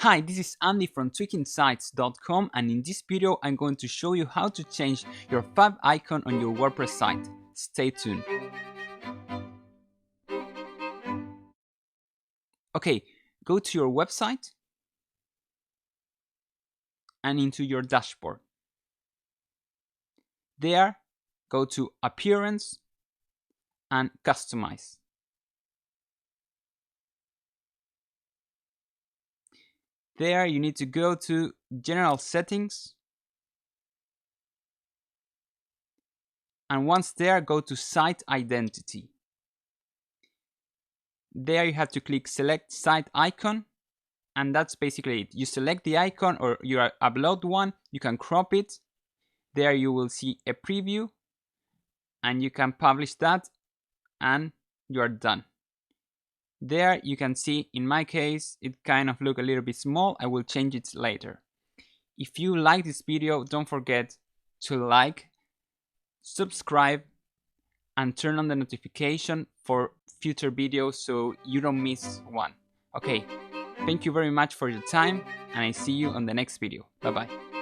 Hi, this is Andy from tweakingsites.com, and in this video I'm going to show you how to change your fav icon on your WordPress site. Stay tuned. Okay, go to your website and into your dashboard. There, go to Appearance and Customize. There you need to go to General Settings, and once there, go to Site Identity. There you have to click Select Site Icon, and that's basically it. You select the icon or you upload one, you can crop it. There you will see a preview, and you can publish that, and you are done. There you can see, in my case, it kind of look a little bit small. I will change it later. If you like this video, don't forget to like, subscribe, and turn on the notification for future videos so you don't miss one. Okay, thank you very much for your time, and I see you on the next video. Bye bye.